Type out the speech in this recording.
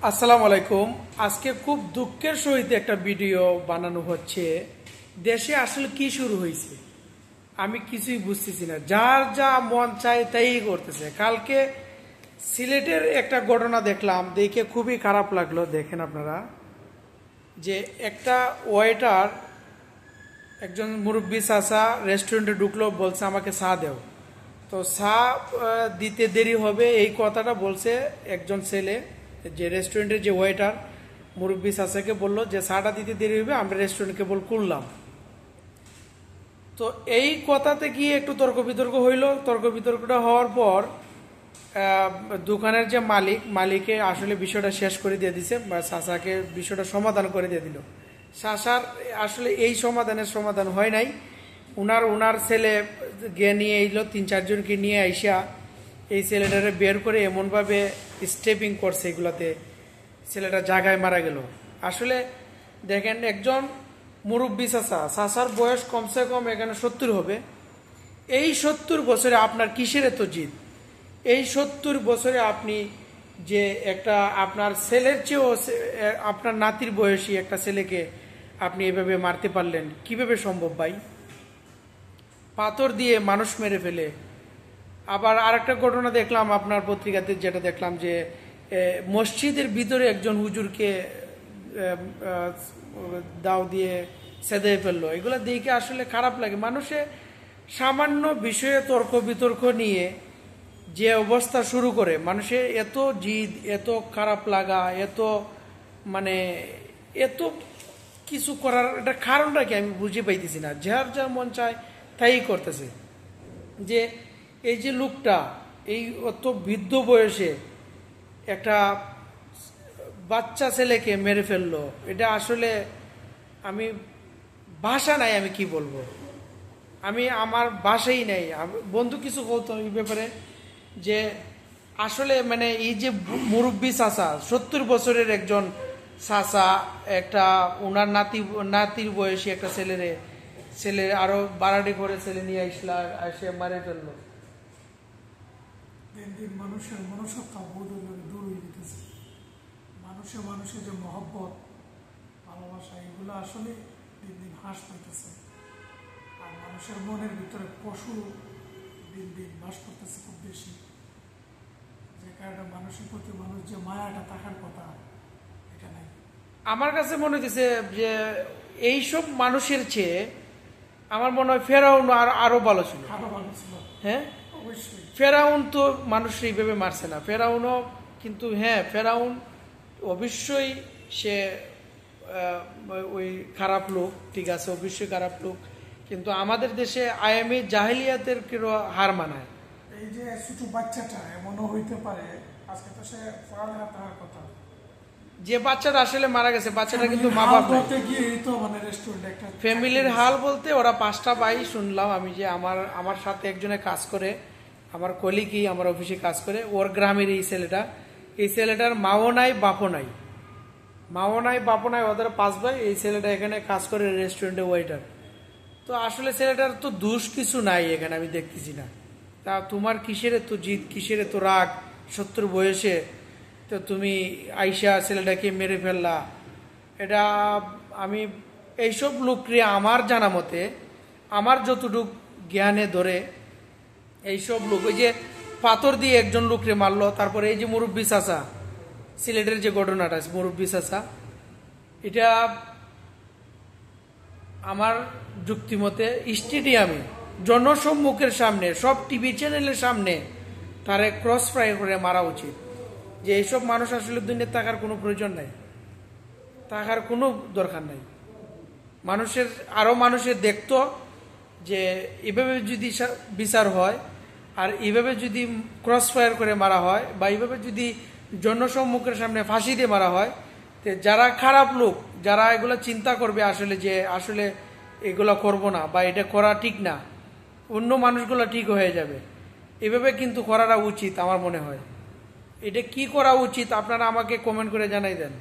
আসসালামু আলাইকুম। আজকে খুব দুঃখের সহিত একটা ভিডিও বানানো হচ্ছে। দেশে আসলে কি শুরু হয়েছে আমি কিছুই বুঝতেছি না। যার যা মন চায় তাই করতেছে। কালকে সিলেটের একটা ঘটনা দেখলাম, দেখে খুবই খারাপ লাগলো। দেখেন আপনারা যে একটা ওয়েটার, একজন মুরব্বী চাচা রেস্টুরেন্টে ঢুকলো, বলছে আমাকে চা দেও। তো চা দিতে দেরি হবে এই কথাটা বলছে একজন ছেলে, যে রেস্টুরেন্টের যে ওয়েটার মুরব্বী চাচাকে বললো যে চাটা দিতে দেরি হবে, আমরা রেস্টুরেন্ট কেবল করলাম। তো এই কথাতে গিয়ে একটু তর্ক বিতর্ক হইল। তর্ক বিতর্কটা হওয়ার পর দোকানের যে মালিকে আসলে বিষয়টা শেষ করে দিয়ে দিছে, চাচাকে বিষয়টা সমাধান করে দিয়ে দিল। চাচার আসলে এই সমাধান হয় নাই। উনার ছেলে গিয়ে নিয়ে এলো, 3-4 জনকে নিয়ে আইসা এই ছেলেটারে বের করে এমনভাবে স্টেপিং করছে, এগুলাতে ছেলেটা জায়গায় মারা গেল। আসলে দেখেন, একজন মুরব্বী চাচার বয়স কমসে কম এখানে 70 হবে। এই 70 বছরে আপনার কিসের এত জিদ? এই 70 বছরে আপনি যে একটা আপনার ছেলের চেয়েও আপনার নাতির বয়সী একটা ছেলেকে আপনি এভাবে মারতে পারলেন, কিভাবে সম্ভব ভাই? পাথর দিয়ে মানুষ মেরে ফেলে। আবার আরেকটা ঘটনা দেখলাম আপনার পত্রিকাতে, যেটা দেখলাম যে মসজিদের ভিতরে একজন হুজুরকে দাও দিয়ে সেদে ফেললো। এগুলো দেখে আসলে খারাপ লাগে। মানুষে সামান্য বিষয়ে তর্ক বিতর্ক নিয়ে যে অবস্থা শুরু করে, মানুষের এত জিদ, এত খারাপ লাগা, মানে এত কিছু করার এটা কারণটা কি আমি বুঝে পাইতেছি না। যার যার মন চায় তাই করতেছে। যে এই যে লোকটা এই অত বৃদ্ধ বয়সে একটা বাচ্চা ছেলেকে মেরে ফেললো, এটা আসলে আমি ভাষা নাই, আমি কি বলবো। আমার ভাষাই নাই। বন্ধু কিছু বলতো এই ব্যাপারে, যে আসলে মানে এই যে মুরব্বী চাচা, 70 বছরের একজন চাচা, একটা ওনার নাতির বয়সী একটা ছেলে আরো বাড়াটি করে ছেলে নিয়ে এসে মারে ফেললো। দিন দিন মানুষের মনুষ্যত্ব দূর হয়ে যেতেছে। মানুষের যে মহব্বত, ভালোবাসা, এগুলো আসলে দিন দিন হ্রাস পাইতেছে। আর মানুষের মনের ভিতরে পশু দিন দিন বাস করতেছে খুব বেশি। যে কারণে মানুষের প্রতি মানুষ যে মায়াটা থাকার কথা, এটা নাই। আমার কাছে মনে হচ্ছে যে এইসব মানুষের চেয়ে আমার মনে হয় ফেরাউন আরো ভালো ছিল। হ্যাঁ, অবশ্যই। ফেরাউন তো মানুষ এইভাবে মারছে না। ফেরাউনও কিন্তু, হ্যাঁ, ফেরাউন অবশ্যই সে ওই খারাপ লোক, ঠিক আছে, অবশ্যই খারাপ লোক। কিন্তু আমাদের দেশে আয়ামি জাহেলিয়াতের কিরো হার মানায়। এই যে ছোট বাচ্চাটা এমনও হইতে পারে, আজকে তো সে পড়ালেখা তার কথা, যে বাচ্চাটা আসলে মারা গেছে, বাচ্চাটা কিন্তু মা বাপ বলতে গিয়ে তো মানে রেস্টুরেন্ট একটা ফ্যামিলির হাল বলতে ওরা 5টা ভাই শুনলাম আমি, যে আমার সাথে একজনে কাজ করে, আমার কলিগই আমার অফিসে কাজ করে, ওর গ্রামের এই ছেলেটার মাও নাই বাপও নাই, ওদের 5 ভাই। এই ছেলেটা এখানে কাজ করে রেস্টুরেন্টে ওয়েটার। তো আসলে ছেলেটার তো দোষ কিছু নাই এখানে, আমি দেখতেছি না। তা তোমার কিসের এত জিদ, কিসের এত রাগ? 70 বয়সে তো তুমি আইসা ছেলেটাকে মেরে ফেললা। এটা আমি এইসব লোককে আমার জানা মতে, আমার যতটুক জ্ঞানে ধরে, এইসব লোক ওই যে পাথর দিয়ে একজন লোককে মারলো, তারপরে এই যে মুরব্বী চাচা, সিলেটের যে ঘটনাটা মুরব্বী চাচা, এটা আমার যুক্তি মতে স্টেডিয়ামে জনসম্মুখের সামনে, সব টিভি চ্যানেলের সামনে তারে ক্রস ফায়ার করে মারা উচিত। যে এইসব মানুষ আসলে দুনিয়াতে থাকার কোনো প্রয়োজন নাই, থাকার কোনো দরকার নাই। মানুষের দেখতো যে এভাবে যদি বিচার হয়, আর এইভাবে যদি ক্রস ফায়ার করে মারা হয়, বা এইভাবে যদি জনসম্মুখের সামনে ফাঁসি দিয়ে মারা হয়, তো যারা খারাপ লোক, যারা এগুলো চিন্তা করবে আসলে যে আসলে এগুলো করব না, বা এটা করা ঠিক না, অন্য মানুষগুলো ঠিক হয়ে যাবে, এভাবে কিন্তু করাটা উচিত আমার মনে হয়। এটা কি করা উচিত আপনারা আমাকে কমেন্ট করে জানাই দেন।